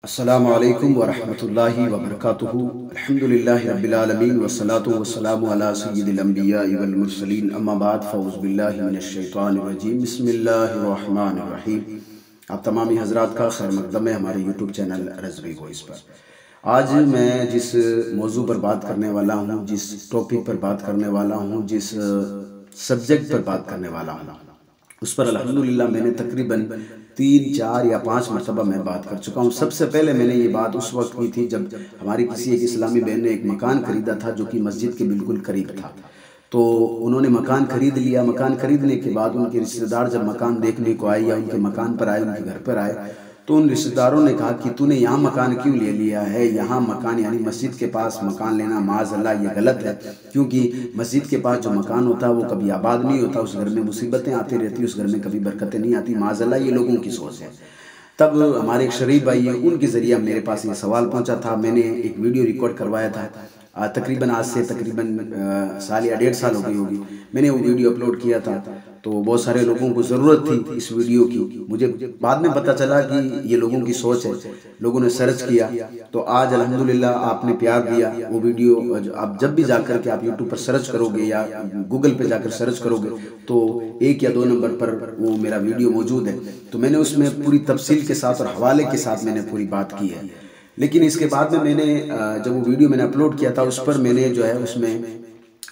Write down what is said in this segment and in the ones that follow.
अस्सलामु अलैकुम वरहमतुल्लाहि वबरकातुहू। अल्हम्दुलिल्लाहि रब्बिल आलमीन वस्सलातु वस्सलामु अला सय्यिदिल अंबियाइ वल मुरसलीन अम्मा बाद फ़ऊज़ु बिल्लाहि मिनश शैतानिर रजीम बिस्मिल्लाहिर रहमानिर रहीम। आप तमामी हज़रात का खैर मक़दम है हमारे यूट्यूब चैनल रज़वी वॉइस पर। आज मैं जिस मौजू पर बात करने वाला हूँ, जिस टॉपिक पर बात करने वाला हूँ, जिस सब्जेक्ट पर बात करने वाला हूँ, उस पर अल्हम्दुलिल्लाह मैंने तकरीबन 3, 4 या 5 मरतबा मैं बात कर चुका हूँ। सबसे पहले मैंने ये बात उस वक्त की थी जब हमारी किसी एक इस्लामी बहन ने एक मकान ख़रीदा था जो कि मस्जिद के बिल्कुल करीब था। तो उन्होंने मकान ख़रीद लिया। मकान ख़रीदने के बाद उनके रिश्तेदार जब मकान देखने को आए या उनके मकान पर आए, उनके घर पर आए, तो उन रिश्तेदारों ने कहा कि तूने यहाँ मकान क्यों ले लिया है, यहाँ मकान यानी मस्जिद के पास मकान लेना माज़अल्लाह ये गलत है, क्योंकि मस्जिद के पास जो मकान होता है वो कभी आबाद नहीं होता, उस घर में मुसीबतें आती रहती, उस घर में कभी बरकतें नहीं आती, माज़अल्लाह ये लोगों की सोच है। तब हमारे एक शरीफ भाई हैं, उनके ज़रिए मेरे पास ये सवाल पहुंचा था। मैंने एक वीडियो रिकॉर्ड करवाया था, तकरीबन आज से तकरीबन साल या 1.5 साल हो गई होगी। मैंने वो वीडियो अपलोड किया था, तो बहुत सारे लोगों को ज़रूरत थी इस वीडियो की। मुझे बाद में पता चला कि ये लोगों की सोच है, लोगों ने सर्च किया, तो आज अल्हम्दुलिल्लाह आपने प्यार दिया। वो वीडियो आप जब भी जाकर के आप यूट्यूब पर सर्च करोगे या गूगल पे जाकर सर्च करोगे तो 1 या 2 नंबर पर वो मेरा वीडियो मौजूद है। तो मैंने उसमें पूरी तफसील के साथ और हवाले के साथ मैंने पूरी बात की है। लेकिन इसके बाद में मैंने जब वो वीडियो मैंने अपलोड किया था, उस पर मैंने जो है उसमें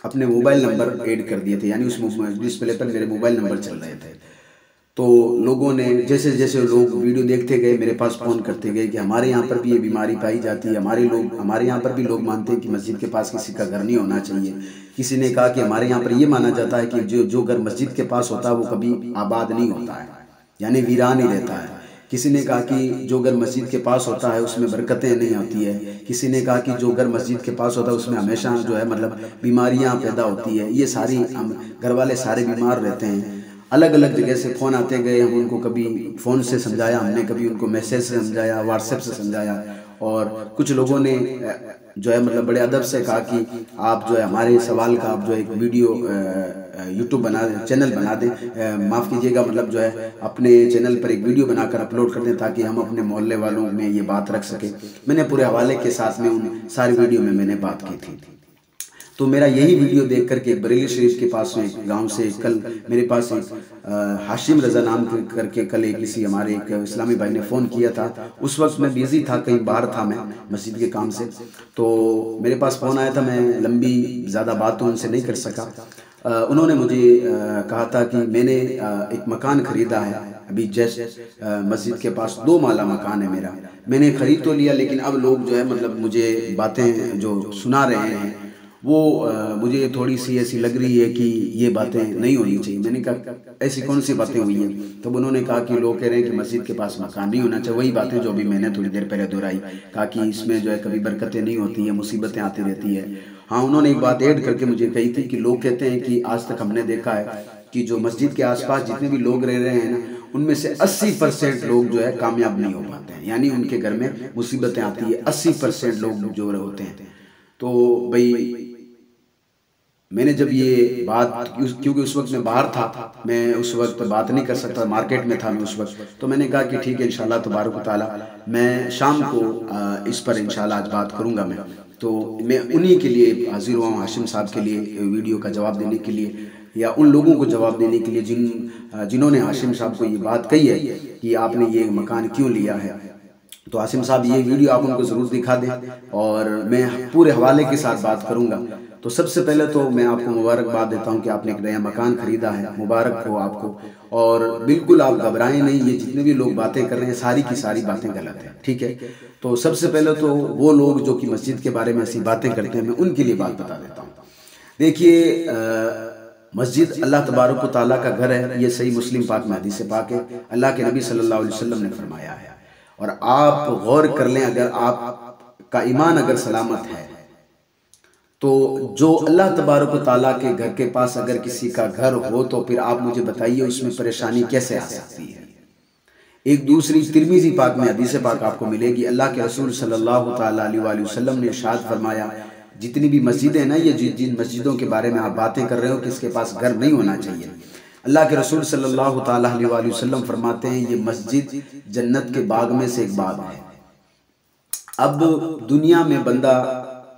अपने मोबाइल नंबर ऐड कर दिए थे, यानी उस डिस्प्ले पर मेरे मोबाइल नंबर चल रहे थे। तो लोगों ने जैसे जैसे लोग वीडियो देखते गए मेरे पास फ़ोन करते गए कि हमारे यहाँ पर भी ये बीमारी पाई जाती है, हमारे यहाँ पर भी लोग मानते हैं कि मस्जिद के पास किसी का घर नहीं होना चाहिए। किसी ने कहा कि हमारे यहाँ पर ये माना जाता है कि जो घर मस्जिद के पास होता है वो कभी आबाद नहीं होता है, यानी वीरान ही रहता है। किसी ने कहा कि जो घर मस्जिद के पास होता है उसमें बरकतें नहीं होती है। किसी ने कहा कि जो घर मस्जिद के पास होता है उसमें हमेशा जो है मतलब बीमारियां पैदा होती है। ये सारी घर वाले सारे बीमार रहते हैं। अलग अलग जगह से फ़ोन आते गए, हम उनको कभी फ़ोन से समझाया, हमने कभी उनको मैसेज से समझाया, व्हाट्सएप से समझाया, और कुछ लोगों ने जो है मतलब बड़े अदब से कहा कि आप जो है हमारे सवाल का आप जो एक वीडियो यूट्यूब बना दें, चैनल बना दें, माफ़ कीजिएगा मतलब जो है अपने चैनल पर एक वीडियो बनाकर अपलोड कर दें ताकि हम अपने मोहल्ले वालों में ये बात रख सकें। मैंने पूरे हवाले के साथ में उन सारी वीडियो में मैंने बात की थी। तो मेरा यही वीडियो देख करके एक बरेली शरीफ के पास में एक गाँव से कल मेरे पास एक हाशिम रज़ा नाम करके कल एक किसी हमारे एक इस्लामी भाई ने फ़ोन किया था। उस वक्त मैं बिज़ी था, कहीं बाहर था मैं मस्जिद के काम से, तो मेरे पास फ़ोन आया था। मैं लंबी ज़्यादा बात तो उनसे नहीं कर सका। उन्होंने मुझे कहा था कि मैंने एक मकान ख़रीदा है अभी जस्ट मस्जिद के पास, 2 माला मकान है मेरा। मैंने ख़रीद तो लिया, लेकिन अब लोग जो है मतलब मुझे बातें जो सुना रहे हैं वो मुझे थोड़ी सी ऐसी लग रही है कि ये बातें नहीं होनी चाहिए। मैंने कहा ऐसी कौन सी बातें हुई हैं? तब उन्होंने कहा कि लोग कह रहे हैं कि मस्जिद के पास मकान नहीं होना चाहिए। वही बातें जो अभी मैंने थोड़ी देर पहले दोहराई, कहा कि इसमें जो है कभी बरकतें नहीं होती हैं, मुसीबतें आती रहती है। हाँ, उन्होंने एक बात ऐड करके मुझे कही थी कि लोग कहते हैं कि आज तक हमने देखा है कि जो मस्जिद के आसपास जितने भी लोग रह रहे हैं ना, उनमें से 80% लोग जो है कामयाब नहीं हो पाते हैं, यानी उनके घर में मुसीबतें आती है। 80% लोग जो होते हैं। तो भाई मैंने जब ये बात, क्योंकि उस वक्त मैं बाहर था, मैं उस वक्त बात नहीं कर सकता, मार्केट में था मैं उस वक्त, तो मैंने कहा कि ठीक है इंशाल्लाह तबारक व तआला मैं शाम को इस पर इंशाल्लाह आज बात करूंगा मैं। तो मैं उन्हीं के लिए हाजिर हुआ हूँ, हाशिम साहब के लिए वीडियो का जवाब देने के लिए, या उन लोगों को जवाब देने के लिए जिन्होंने हाशिम साहब को ये बात कही है कि आपने ये मकान क्यों लिया है। तो हाशिम साहब ये वीडियो आप उनको ज़रूर दिखा दें और मैं पूरे हवाले के साथ बात करूंगा। तो सबसे पहले तो मैं आपको मुबारकबाद देता हूं कि आपने एक नया मकान ख़रीदा है, मुबारक हो आपको। और बिल्कुल आप घबराएं नहीं, ये जितने भी लोग बातें कर रहे हैं सारी की सारी बातें गलत हैं, ठीक है। तो सबसे पहले तो वो लोग जो कि मस्जिद के बारे में ऐसी बातें करते हैं, मैं उनके लिए बात बता देता हूँ। देखिए, मस्जिद अल्लाह तबारक व तआला का घर है, ये सही मुस्लिम पाक में हदीस पाक है, अल्लाह के नबी सल्लल्लाहु अलैहि वसल्लम ने फरमाया है। और आप गौर कर लें, अगर आपका ईमान अगर सलामत है तो जो अल्लाह तबारक व तआला के घर के पास अगर किसी का घर हो तो फिर आप मुझे बताइए उसमें परेशानी कैसे आ सकती है। एक दूसरी तिरमिज़ी पाक में हदीस पाक आपको मिलेगी, अल्लाह के रसूल सल्लल्लाहु ताला अलैहि वसल्लम ने इरशाद फरमाया, जितनी भी मस्जिदें हैं ना, ये जिन मस्जिदों के बारे में आप बातें कर रहे हो कि इसके पास घर नहीं होना चाहिए, अल्लाह के रसूल सल्लल्लाहु ताला अलैहि वसल्लम फरमाते हैं ये मस्जिद जन्नत के बाग में से एक बाग है। अब दुनिया में बंदा,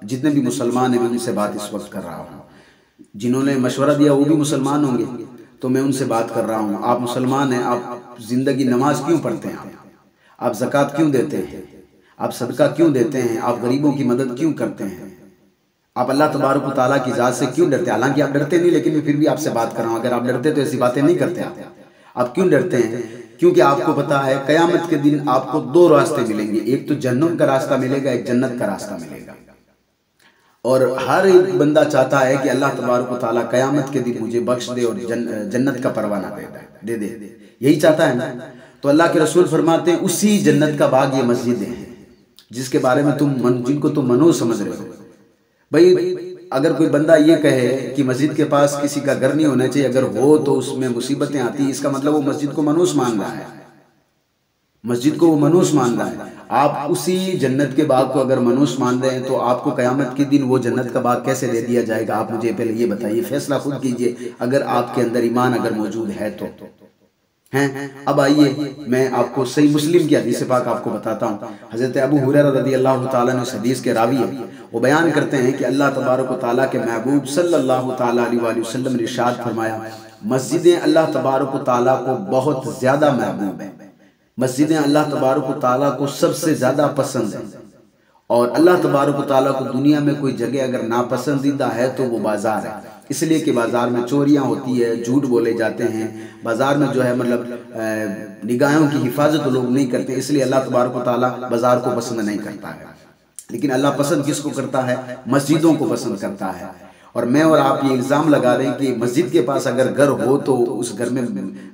जितने भी मुसलमान हैं, मैं उनसे बात इस वक्त कर रहा हूँ, जिन्होंने मशवरा दिया वो भी मुसलमान होंगे, तो मैं उनसे बात कर रहा हूँ। आप मुसलमान हैं, आप ज़िंदगी नमाज क्यों पढ़ते हैं? आप ज़कात क्यों देते हैं? आप सदका क्यों देते हैं? आप गरीबों की मदद क्यों करते हैं? आप अल्लाह तबारक व तआला की ज़ात से क्यों डरते हैं? हालांकि आप डरते नहीं, लेकिन मैं फिर भी आपसे बात कर रहा हूँ। अगर आप डरते तो ऐसी बातें नहीं करते। आप क्यों डरते हैं? क्योंकि आपको पता है क़यामत के दिन आपको दो रास्ते मिलेंगे, एक तो जहन्नम का रास्ता मिलेगा, एक जन्नत का रास्ता मिलेगा। और हर एक बंदा चाहता है कि अल्लाह तबारक व तआला क़यामत के दिन मुझे बख्श दे और जन्नत का परवाना दे दे, यही चाहता है ना। तो अल्लाह के रसूल फरमाते हैं उसी जन्नत का बाग ये मस्जिदें हैं, जिसके बारे में जिनको तुम मनहूस समझ रहे हो। भाई अगर कोई बंदा ये कहे कि मस्जिद के पास किसी का घर नहीं होना चाहिए, अगर हो तो उसमें मुसीबतें आती हैं, इसका मतलब वो मस्जिद को मनहूस मान रहा है, मस्जिद को वो मनहूस मान रहा है। आप उसी जन्नत के बाग को अगर मनहूस मान रहे हैं तो आपको क़यामत के दिन वो जन्नत का बाग कैसे दे दिया जाएगा? आप मुझे पहले ये बताइए, फैसला खुद कीजिए, अगर आपके अंदर ईमान अगर मौजूद है तो हैं। अब आइए मैं आपको सही मुस्लिम की हदीस पाक आपको बताता हूँ। हज़रत अबू हुरैरा रज़ियल्लाहु ताला अन्हु इस हदीस के रावी है, वो बयान करते हैं कि अल्लाह तबारक व तआला के महबूब सल्लल्लाहु ताला अलैहि वसल्लम ने इरशाद फरमाया, मस्जिदें अल्लाह तबारक व तआला को बहुत ज़्यादा महबूब है, मस्जिदें अल्लाह तबारक व तआला को सबसे ज़्यादा पसंद है। और अल्लाह तबारक व तआला को दुनिया में कोई जगह अगर नापसंदीदा है तो वो बाज़ार है, इसलिए कि बाज़ार में चोरियां होती है, झूठ बोले जाते हैं, बाज़ार में जो है मतलब निगाहों की हिफाजत लोग नहीं करते, इसलिए अल्लाह तबारक व तआला बाज़ार को पसंद नहीं करता है। लेकिन अल्लाह पसंद किसको करता है? मस्जिदों को पसंद करता है। और मैं और आप ये इल्ज़ाम लगा रहे हैं कि मस्जिद के पास अगर घर हो तो उस घर में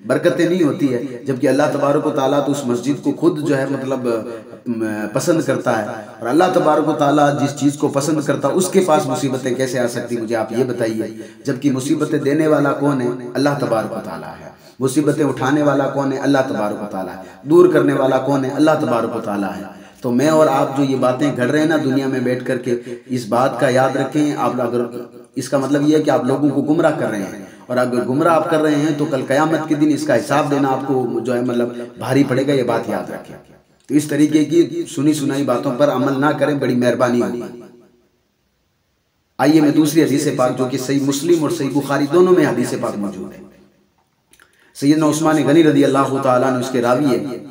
बरकतें नहीं होती है, जबकि अल्लाह तबारक व तआला तो उस मस्जिद को खुद जो है मतलब पसंद करता है। और अल्लाह तबारक व तआला जिस चीज़ को पसंद करता है उसके पास मुसीबतें कैसे आ सकती, मुझे आप ये बताइए। जबकि मुसीबतें देने वाला कौन है? अल्लाह तबारक व तआला है। मुसीबतें उठाने वाला कौन है? अल्लाह तबारक व तआला है। दूर करने वाला कौन है? अल्लाह तबारक व तआला है। तो मैं और आप जो ये बातें घड़ रहे हैं ना दुनिया में बैठ करके, इस बात का याद रखें। आप अगर इसका मतलब ये है कि आप लोगों को गुमराह कर रहे हैं, और अगर गुमराह आप कर रहे हैं तो कल क़यामत के दिन इसका हिसाब देना आपको जो है मतलब भारी पड़ेगा, ये बात याद रखें। तो इस तरीके की सुनी सुनाई बातों पर अमल ना करें, बड़ी मेहरबानी होगी। आइए मैं दूसरी हदीस पाक जो कि सही मुस्लिम और सही बुखारी दोनों में हदीस पाक मौजूद है। सैयदना उस्मान गनी रज़ियल्लाहु ताला अन्हु इसके रावी है,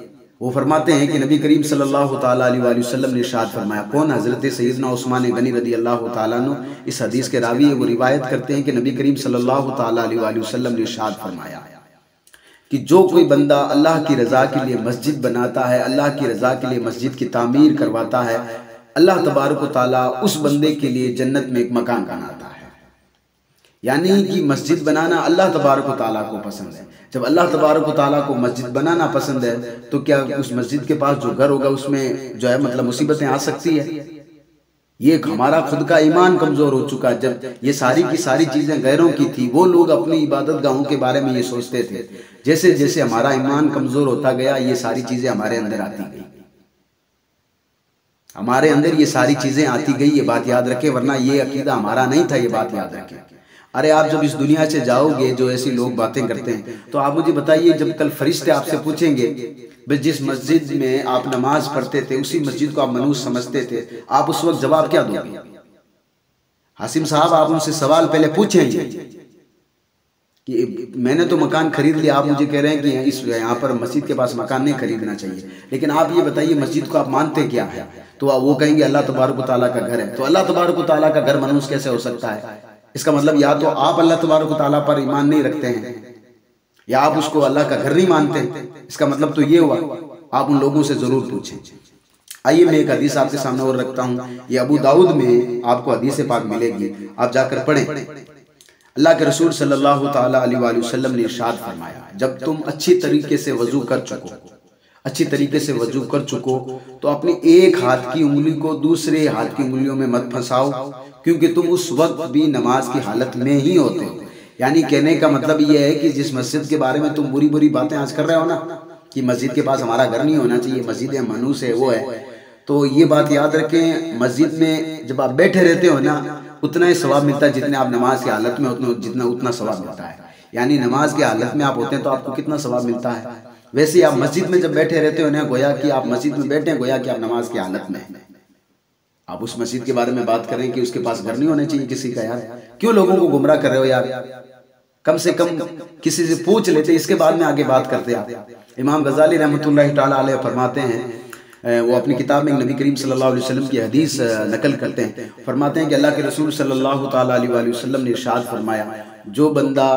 वो फरमाते हैं कि नबी करीम सल्लल्लाहु ताला अलैहि वसल्लम ने इरशाद फरमाया। कौन? हज़रत सैयदना उस्मान गनी रज़ियल्लाहु ताला अन्हु इस हदीस के रावी है। वो रिवायत करते हैं कि नबी करीम सल्लल्लाहु ताला अलैहि वसल्लम ने इरशाद फरमाया कि जो कोई बंदा अल्लाह की रज़ा के लिए मस्जिद बनाता है, अल्लाह की रज़ा के लिए मस्जिद की तामीर करवाता है, अल्लाह तबारक व तआला उस बंदे के लिए जन्नत में एक मकान बनाता है। यानी कि मस्जिद बनाना अल्लाह तबारक व तआला को पसंद है। जब अल्लाह तबारक व तआला को मस्जिद बनाना पसंद है तो क्या उस मस्जिद के पास जो घर होगा उसमें जो है मतलब मुसीबतें आ सकती है? ये हमारा खुद का ईमान कमज़ोर हो चुका है। जब ये सारी की सारी चीज़ें गैरों की थी, वो लोग अपनी इबादत गाहों के बारे में ये सोचते थे। जैसे जैसे हमारा ईमान कमज़ोर होता गया, ये सारी चीज़ें हमारे अंदर आती गई, हमारे अंदर ये सारी चीज़ें आती गई। ये बात याद रखें, वरना ये अकीदा हमारा नहीं था, ये बात याद रखें। अरे आप जब इस दुनिया से जाओगे, जो ऐसी लोग बातें करते हैं, तो आप मुझे बताइए, जब कल फरिश्ते आपसे पूछेंगे भाई जिस मस्जिद में आप नमाज पढ़ते थे उसी मस्जिद को आप मनहूस समझते थे, आप उस वक्त जवाब क्या दोगे? हासिम साहब, आप उनसे सवाल पहले पूछेंगे कि मैंने तो मकान खरीद लिया, आप मुझे कह रहे हैं कि इस यहाँ पर मस्जिद के पास मकान नहीं खरीदना चाहिए, लेकिन आप ये बताइए मस्जिद को आप मानते क्या है? तो वो कहेंगे अल्लाह तबारक व तआला का घर है। तो अल्लाह तबारक व तआला का घर मनहूस कैसे हो सकता है? इसका मतलब या तो आप अल्लाह तबारक व तआला पर ईमान नहीं रखते हैं, या आप उसको अल्लाह का घर नहीं मानते। इसका मतलब तो ये हुआ, आप उन लोगों से जरूर पूछें। आइए मैं एक हदीस आपके सामने और रखता हूँ, ये अबू दाऊद में आपको हदीस पाक मिलेगी, आप जाकर पढ़ें। अल्लाह के रसूल सल्लल्लाहु ताला अलैहि वसल्लम ने इरशाद फरमाया, जब तुम अच्छी तरीके से वजू कर चुको, अच्छी तरीके से वजू कर चुको तो अपनी एक हाथ की उंगली को दूसरे हाथ की उंगलियों में मत फंसाओ, क्योंकि तुम उस वक्त भी नमाज की हालत में ही होते हो। यानी कहने का मतलब ये है कि जिस मस्जिद के बारे में तुम बुरी बुरी बातें आज कर रहे हो ना, कि मस्जिद के पास हमारा घर नहीं होना चाहिए, मस्जिद मनहूस है, वो है, तो ये बात याद रखें, मस्जिद में जब आप बैठे रहते हो ना उतना ही सवाब मिलता है जितने आप नमाज की हालत में उतना सवाब मिलता है। यानी नमाज की हालत में आप होते हैं तो आपको कितना सवाब मिलता है, वैसे आप मस्जिद में जब बैठे रहते हो ना, गोया कि आप मस्जिद में बैठे हैं, गोया कि आप नमाज की हालत में। आप उस मस्जिद के बारे में बात करें कि उसके पास घर नहीं होना चाहिए किसी का। यार क्यों लोगों को गुमराह कर रहे हो यार? कम से कम किसी से पूछ लेते, इसके बाद में आगे बात करते आप। इमाम गजाली रहमतुल्लाह ताला अलैह फरमाते हैं, वो अपनी किताब में नबी करीम सल्लल्लाहु अलैहि वसल्लम की हदीस नकल करते हैं। फरमाते हैं कि अल्लाह के रसूल सल्लल्लाहु ताला अलैहि वसल्लम ने इरशाद फरमाया, जो बंदा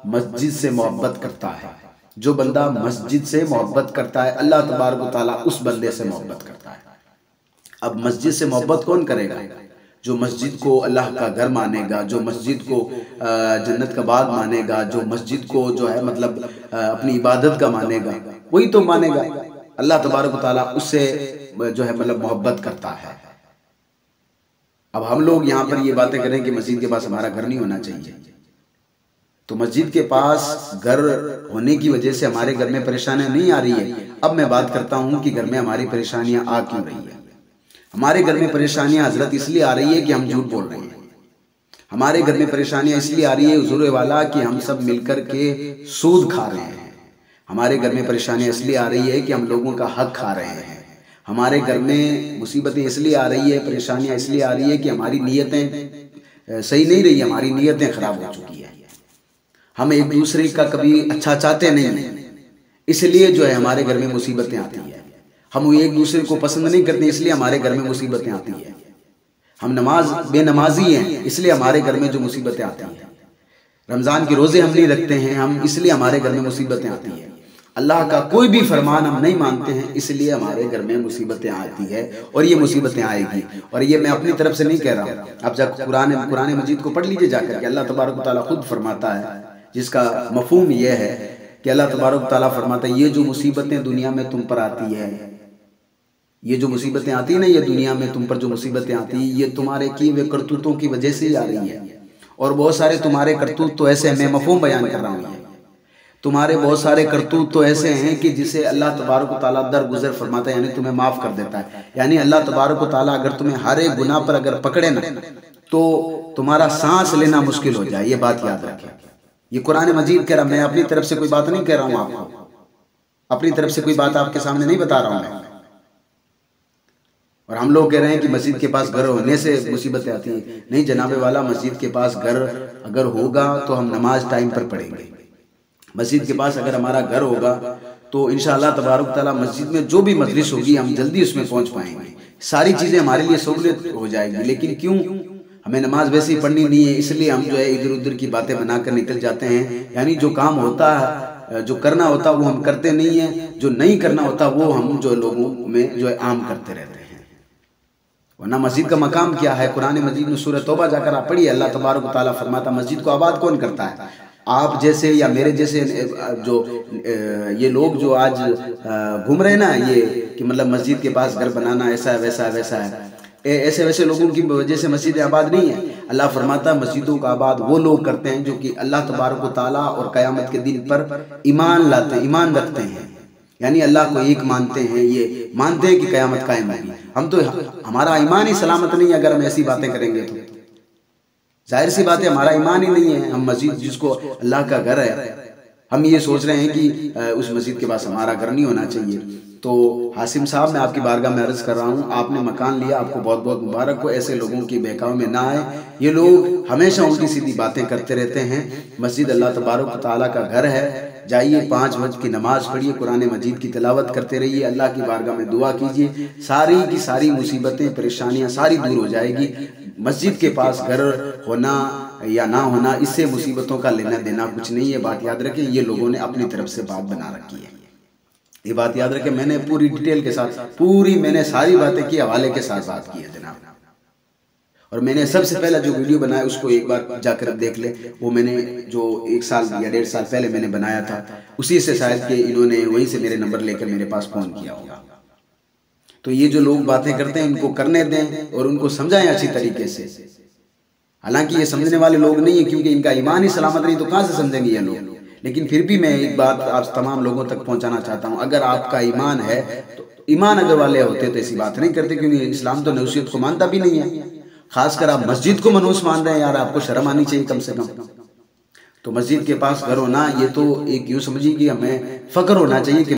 मस्जिद से मोहब्बत करता है, जो बंदा मस्जिद से मोहब्बत करता है, अल्लाह तबारक व तआला उस बंदे से मोहब्बत करता है। अब मस्जिद से मोहब्बत कौन करेगा? जो मस्जिद को अल्लाह का घर मानेगा, जो मस्जिद को जन्नत का बाग मानेगा, जो मस्जिद को जो है मतलब अपनी इबादत का मानेगा, वही तो मानेगा। अल्लाह तबारक व तआला उससे जो है मतलब मोहब्बत करता है। अब हम लोग यहाँ पर ये बातें करें कि मस्जिद के पास हमारा घर नहीं होना चाहिए, तो मस्जिद के पास घर होने की वजह से हमारे घर में परेशानियां नहीं आ रही है। अब मैं बात करता हूँ कि घर में हमारी परेशानियां आ क्यों रही है। हमारे घर में परेशानियां हजरत इसलिए आ रही है कि हम झूठ बोल रहे हैं। हमारे घर में परेशानियां इसलिए आ रही है हुजूर वाला कि हम सब मिलकर के सूद खा रहे हैं। हमारे घर में परेशानियां इसलिए आ रही है कि हम लोगों का हक खा रहे हैं। हमारे घर में मुसीबतें इसलिए आ रही है, परेशानियां इसलिए आ रही है कि हमारी नीयतें सही नहीं रही, हमारी नीयतें खराब हो चुकी है। हम एक दूसरे का कभी अच्छा चाहते नहीं हैं, इसलिए जो है हमारे घर में मुसीबतें आती है। हम एक दूसरे को पसंद नहीं करते, इसलिए हमारे घर में मुसीबतें आती है। हम बेनमाजी हैं, इसलिए हमारे घर में जो मुसीबतें आती हैं। रमज़ान के रोज़े हम नहीं रखते हैं हम, इसलिए हमारे घर में मुसीबतें आती हैं। अल्लाह का कोई भी फरमान हम नहीं मानते हैं, इसलिए हमारे घर में मुसीबतें आती है और ये मुसीबतें आएगी। और ये मैं अपनी तरफ से नहीं कह रहा हूँ। आप जब कुरान मजीद को पढ़ लीजिए जाकर के, अल्लाह तबारक व तआला खुद फरमाता है, जिसका मफहूम यह है कि अल्लाह तबारक व तआला फरमाता है, ये जो मुसीबतें दुनिया में तुम पर आती है, ये जो मुसीबतें आती है ना, ये दुनिया में तुम पर जो मुसीबतें आती है, ये तुम्हारे किए हुए करतूतों की वजह से ही आ रही है। और बहुत सारे तुम्हारे करतूत तो ऐसे, मैं मफहूम बयान कर रहा हूँ, तुम्हारे बहुत सारे करतूत तो ऐसे हैं कि जिसे अल्लाह तबारक व तआला दरगुजर फरमाता है, यानी तुम्हें माफ़ कर देता है। यानी अल्लाह तबारक व तआला अगर तुम्हें हर एक गुनाह पर अगर पकड़े ना, तो तुम्हारा सांस लेना मुश्किल हो जाए। ये बात याद रखें। ये कुरान मजीद कह रहा, मैं अपनी तरफ से कोई बात नहीं कह रहा हूँ आपको, अपनी तरफ से कोई बात आपके सामने नहीं बता रहा हूँ मैं। और हम लोग कह रहे हैं कि मस्जिद के पास घर होने से मुसीबतें आती हैं। नहीं जनाबे वाला, मस्जिद के पास घर अगर होगा तो हम नमाज टाइम पर पढ़ेंगे। मस्जिद के पास अगर हमारा घर होगा तो इंशाअल्लाह तबारक तआला मस्जिद में जो भी मजलिस होगी हम जल्दी उसमें पहुंच पाएंगे, सारी चीज़ें हमारे लिए सहूलियत हो जाएगी। लेकिन क्यों, हमें नमाज वैसे ही पढ़नी नहीं है, इसलिए हम जो है इधर उधर की बातें बनाकर निकल जाते हैं। यानी जो काम होता है, जो करना होता वो हम करते नहीं हैं, जो नहीं करना होता वो हम जो लोगों में जो है आम करते रहते हैं। वरना मस्जिद का मकाम क्या है? कुरान मजीद में सूरह तौबा जाकर आप पढ़िए, अल्लाह तबारक व तआला फरमाता, मस्जिद को आबाद कौन करता है? आप जैसे या मेरे जैसे जो ये लोग जो आज घूम रहे हैं ना, ये कि मतलब मस्जिद के पास घर बनाना ऐसा है वैसा है वैसा है, ऐसे वैसे लोगों की वजह से मस्जिद आबाद नहीं है। अल्लाह फरमाता मस्जिदों का आबाद वो लोग करते हैं जो कि अल्लाह तबारक व तआला और क़यामत के दिन पर ईमान लाते हैं, ईमान रखते हैं। यानी अल्लाह को एक मानते हैं, ये मानते हैं कि क़यामत कायम होगी। हम तो, हमारा ईमान ही सलामत नहीं है अगर हम ऐसी बातें करेंगे तो जाहिर सी बात है हमारा ईमान ही नहीं है। हम मस्जिद जिसको अल्लाह का घर है, हम ये सोच रहे हैं कि उस मस्जिद के पास हमारा घर नहीं होना चाहिए। तो हासिम साहब, मैं आपकी बारगाह में अर्ज़ कर रहा हूँ, आपने मकान लिया, आपको बहुत बहुत मुबारक हो। ऐसे लोगों की बहकावे में ना आए। ये लोग हमेशा उल्टी सीधी बातें करते रहते हैं। मस्जिद अल्लाह तबारक व तआला का घर है, जाइए 5 वक्त की नमाज पढ़िए, कुरान मजीद की तिलावत करते रहिए, अल्लाह की बारगाह में दुआ कीजिए, सारी की सारी मुसीबतें परेशानियां सारी दूर हो जाएगी। मस्जिद के पास घर होना या ना होना, इससे मुसीबतों का लेना देना कुछ नहीं है। बात याद रखें, ये लोगों ने अपनी तरफ से बात बना रखी है। ये बात याद रखें, मैंने पूरी डिटेल के साथ मैंने सारी बातें की, हवाले के साथ बात की है जनाब। और मैंने सबसे पहला जो वीडियो बनाया उसको एक बार जाकर देख ले, वो मैंने जो 1 साल या 1.5 साल पहले मैंने बनाया था, उसी से शायद कि इन्होंने वहीं से मेरे नंबर लेकर मेरे पास फ़ोन किया होगा। तो ये जो लोग बातें करते हैं उनको करने दें और उनको समझाएं अच्छी तरीके से। हालांकि ये समझने वाले लोग नहीं है, क्योंकि इनका ईमान ही सलामत नहीं, तो कहाँ से समझेंगे ये लोग। लेकिन फिर भी मैं एक बात आप तमाम लोगों तक पहुँचाना चाहता हूँ, अगर आपका ईमान है तो, ईमान अगर वाले होते तो ऐसी बात नहीं करते, क्योंकि इस्लाम तो नसीहत को मानता भी नहीं है। खासकर आप मस्जिद को मनहूस मान रहे हैं, यार आपको शर्म आनी चाहिए कम से कम। तो मस्जिद के पास घर होना, ये तो एक यूँ समझिए कि हमें फ़ख्र होना चाहिए कि